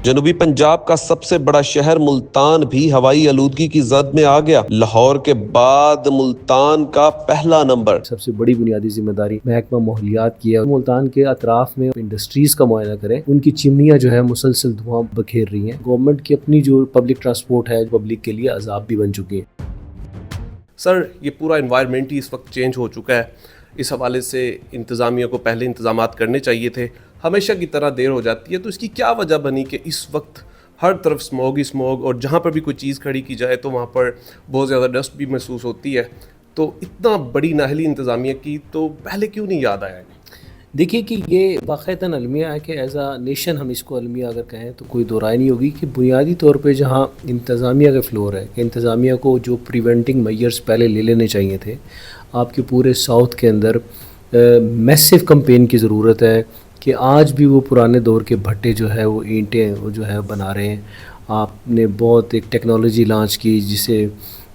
جنوبی پنجاب کا سب سے بڑا شہر ملتان بھی ہوائی آلودگی کی زد میں آ گیا۔ لاہور کے بعد ملتان کا پہلا نمبر۔ سب سے بڑی بنیادی ذمہ داری محکمہ ماحولیات کی ہے۔ ملتان کے اطراف میں انڈسٹریز کا معائنہ کریں، ان کی چمنیاں جو ہے مسلسل دھواں بکھیر رہی ہیں۔ گورنمنٹ کی اپنی جو پبلک ٹرانسپورٹ ہے پبلک کے لیے عذاب بھی بن چکی ہے۔ سر، یہ پورا انوائرمنٹ ہی اس وقت چینج ہو چکا ہے، اس حوالے سے انتظامیہ کو پہلے انتظامات کرنے چاہیے تھے، ہمیشہ کی طرح دیر ہو جاتی ہے، تو اس کی کیا وجہ بنی کہ اس وقت ہر طرف اسموگ ہی اسموگ، اور جہاں پر بھی کوئی چیز کھڑی کی جائے تو وہاں پر بہت زیادہ ڈسٹ بھی محسوس ہوتی ہے؟ تو اتنا بڑی نااہلی انتظامیہ کی تو پہلے کیوں نہیں یاد آیا؟ دیکھیے کہ یہ باقاعدہ المیہ ہے کہ ایز اے نیشن ہم اس کو المیہ اگر کہیں تو کوئی دو رائے نہیں ہوگی کہ بنیادی طور پہ جہاں انتظامیہ کا فلور ہے کہ انتظامیہ کو جو پریونٹنگ میئرز پہلے لے لینے چاہیے تھے، آپ کے پورے ساؤتھ کے اندر میسو کمپین کی ضرورت ہے کہ آج بھی وہ پرانے دور کے بھٹے جو ہے وہ اینٹیں وہ جو ہے بنا رہے ہیں۔ آپ نے بہت ایک ٹیکنالوجی لانچ کی جسے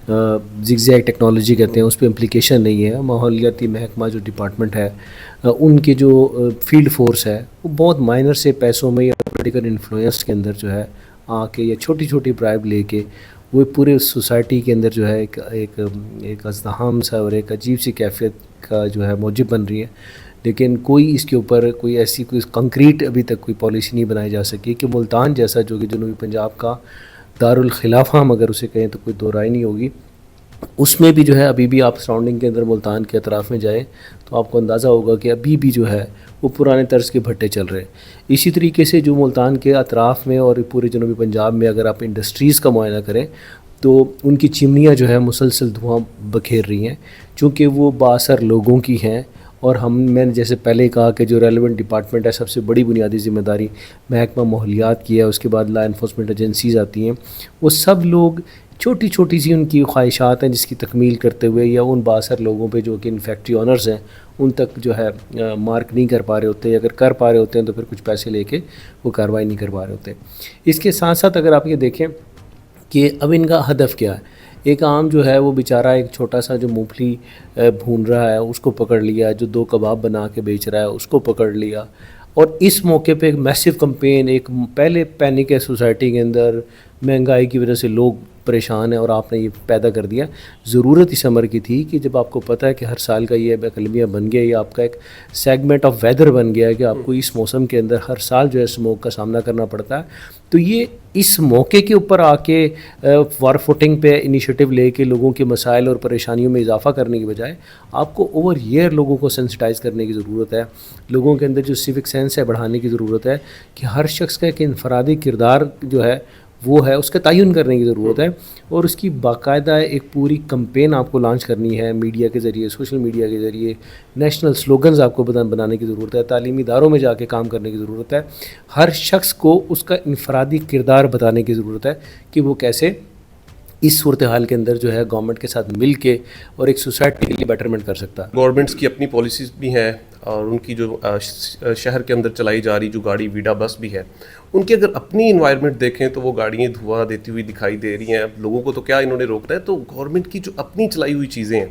زگ زیگ ٹیکنالوجی کہتے ہیں، اس پہ امپلیکیشن نہیں ہے۔ ماحولیاتی محکمہ جو ڈپارٹمنٹ ہے ان کے جو فیلڈ فورس ہے وہ بہت مائنر سے پیسوں میں یا پولیٹیکل انفلوئنس کے اندر جو ہے آ کے یا چھوٹی چھوٹی برائب لے کے وہ پورے سوسائٹی کے اندر جو ہے ایک ازدحام سا اور ایک عجیب سی کیفیت کا جو ہے موجب بن رہی ہے۔ لیکن کوئی اس کے اوپر کوئی ایسی کوئی کنکریٹ ابھی تک کوئی پالیسی نہیں بنائی جا سکی کہ ملتان جیسا جو کہ جنوبی پنجاب کا دارالخلافہ ہم اگر اسے کہیں تو کوئی دو رائے نہیں ہوگی، اس میں بھی جو ہے ابھی بھی آپ سراؤنڈنگ کے اندر ملتان کے اطراف میں جائیں تو آپ کو اندازہ ہوگا کہ ابھی بھی جو ہے وہ پرانے طرز کے بھٹے چل رہے ہیں۔ اسی طریقے سے جو ملتان کے اطراف میں اور پورے جنوبی پنجاب میں اگر آپ انڈسٹریز کا معائنہ کریں تو ان کی چمنیاں جو ہے مسلسل دھواں بکھیر رہی ہیں، چونکہ وہ بااثر لوگوں کی ہیں۔ اور میں نے جیسے پہلے ہی کہا کہ جو ریلیونٹ ڈپارٹمنٹ ہے سب سے بڑی بنیادی ذمہ داری محکمہ ماحولیات کی ہے، اس کے بعد لا انفورسمنٹ ایجنسیز آتی ہیں، وہ سب لوگ چھوٹی چھوٹی سی ان کی خواہشات ہیں جس کی تکمیل کرتے ہوئے یا ان بااثر لوگوں پہ جو کہ ان فیکٹری آنرز ہیں ان تک جو ہے مارک نہیں کر پا رہے ہوتے، یا اگر کر پا رہے ہوتے ہیں تو پھر کچھ پیسے لے کے وہ کارروائی نہیں کر پا رہے ہوتے۔ اس کے ساتھ ساتھ اگر آپ یہ دیکھیں کہ اب ان کا ہدف کیا ہے، ایک عام جو ہے وہ بیچارہ ایک چھوٹا سا جو مونگ پھلی بھون رہا ہے اس کو پکڑ لیا، جو 2 کباب بنا کے بیچ رہا ہے اس کو پکڑ لیا، اور اس موقع پہ ایک میسو کمپین، ایک پہلے پینک ہے سوسائٹی کے اندر، مہنگائی کی وجہ سے لوگ پریشان ہیں اور آپ نے یہ پیدا کر دیا۔ ضرورت اس عمر کی تھی کہ جب آپ کو پتہ ہے کہ ہر سال کا یہ المیہ بن گیا، یہ آپ کا ایک سیگمنٹ آف ویدر بن گیا ہے کہ آپ کو اس موسم کے اندر ہر سال جو ہے اسموگ کا سامنا کرنا پڑتا ہے، تو یہ اس موقع کے اوپر آ کے وار فوٹنگ پہ انیشیٹو لے کے لوگوں کے مسائل اور پریشانیوں میں اضافہ کرنے کی بجائے آپ کو اوور ایئر لوگوں کو سینسٹائز کرنے کی ضرورت ہے، لوگوں کے اندر جو سیوک سینس ہے بڑھانے کی ضرورت ہے کہ ہر شخص کا ایک انفرادی کردار جو ہے وہ ہے اس کا تعین کرنے کی ضرورت ہے، اور اس کی باقاعدہ ایک پوری کمپین آپ کو لانچ کرنی ہے، میڈیا کے ذریعے، سوشل میڈیا کے ذریعے، نیشنل سلوگنز آپ کو بنانے کی ضرورت ہے، تعلیمی اداروں میں جا کے کام کرنے کی ضرورت ہے، ہر شخص کو اس کا انفرادی کردار بتانے کی ضرورت ہے کہ وہ کیسے اس صورتحال کے اندر جو ہے گورنمنٹ کے ساتھ مل کے اور ایک سوسائٹی کے لیے بیٹرمنٹ کر سکتا ہے۔ گورنمنٹس کی اپنی پالیسیز بھی ہیں، اور ان کی جو شہر کے اندر چلائی جا رہی جو گاڑی ویڈا بس بھی ہے، ان کی اگر اپنی انوائرمنٹ دیکھیں تو وہ گاڑیاں دھواں دیتی ہوئی دکھائی دے رہی ہیں۔ اب لوگوں کو تو کیا انہوں نے روکنا ہے، تو گورنمنٹ کی جو اپنی چلائی ہوئی چیزیں ہیں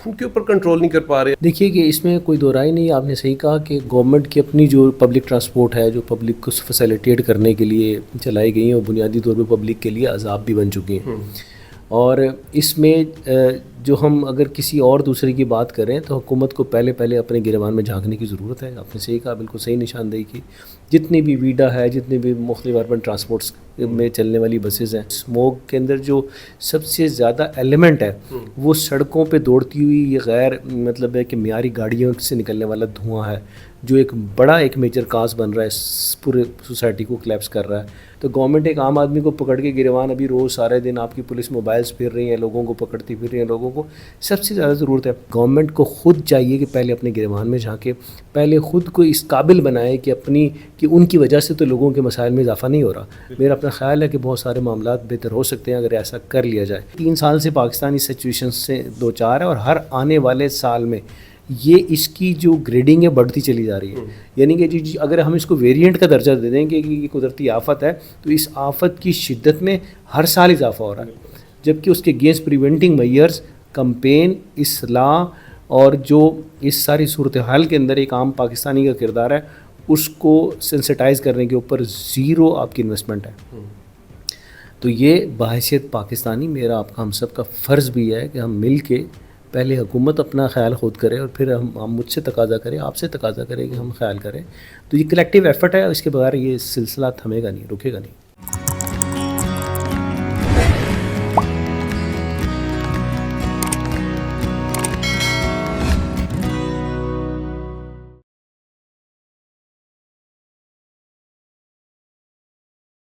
ان کے اوپر کنٹرول نہیں کر پا رہے۔ دیکھیے کہ اس میں کوئی دو رائے نہیں، آپ نے صحیح کہا کہ گورنمنٹ کی اپنی جو پبلک ٹرانسپورٹ ہے جو پبلک کو فیسیلیٹیٹ کرنے کے لیے چلائی گئی ہیں، وہ بنیادی طور پہ پبلک کے لیے عذاب بھی بن چکی ہیں۔ اور اس میں جو ہم اگر کسی اور دوسرے کی بات کریں تو حکومت کو پہلے اپنے گریبان میں جھانکنے کی ضرورت ہے۔ آپ نے صحیح کہا، بالکل صحیح نشاندہی کی، جتنی بھی ویڈا ہے، جتنی بھی مختلف اربن ٹرانسپورٹس میں چلنے والی بسز ہیں، اسموگ کے اندر جو سب سے زیادہ ایلیمنٹ ہے وہ سڑکوں پہ دوڑتی ہوئی یہ غیر مطلب ہے کہ معیاری گاڑیوں سے نکلنے والا دھواں ہے، جو ایک بڑا ایک میجر کاز بن رہا ہے، پورے سوسائٹی کو کلیپس کر رہا ہے۔ تو گورنمنٹ ایک عام آدمی کو پکڑ کے گریبان، ابھی روز سارے دن آپ کی پولیس موبائلز پھر رہی ہیں، لوگوں کو پکڑتی پھر رہی ہیں، لوگوں کو سب سے زیادہ ضرورت ہے گورنمنٹ کو خود چاہیے کہ پہلے اپنے گریبان میں جھانکے، پہلے خود کو اس قابل بنائے کہ کہ ان کی وجہ سے تو لوگوں کے مسائل میں اضافہ نہیں ہو رہا۔ میرا اپنا خیال ہے کہ بہت سارے معاملات بہتر ہو سکتے ہیں اگر ایسا کر لیا جائے۔ 3 سال سے پاکستان اس سچویشن سے دو چار ہے، اور ہر آنے والے سال میں یہ اس کی جو گریڈنگ ہے بڑھتی چلی جا رہی ہے، یعنی کہ اگر ہم اس کو ویریئنٹ کا درجہ دے دیں کہ یہ قدرتی آفت ہے تو اس آفت کی شدت میں ہر سال اضافہ ہو رہا ہے، جبکہ اس کے اگینسٹ پریونٹنگ میئرز، کمپین، اصلاح اور جو اس ساری صورتحال کے اندر ایک عام پاکستانی کا کردار ہے اس کو سینسٹائز کرنے کے اوپر زیرو آپ کی انویسٹمنٹ ہے. تو یہ بحیثیت پاکستانی میرا آپ کا ہم سب کا فرض بھی ہے کہ ہم مل کے پہلے حکومت اپنا خیال خود کرے اور پھر ہم مجھ سے تقاضا کریں, آپ سے تقاضا کریں کہ ہم خیال کریں. تو یہ کلیکٹیو ایفرٹ ہے, اس کے بغیر یہ سلسلہ تھمے گا نہیں, رکے گا نہیں.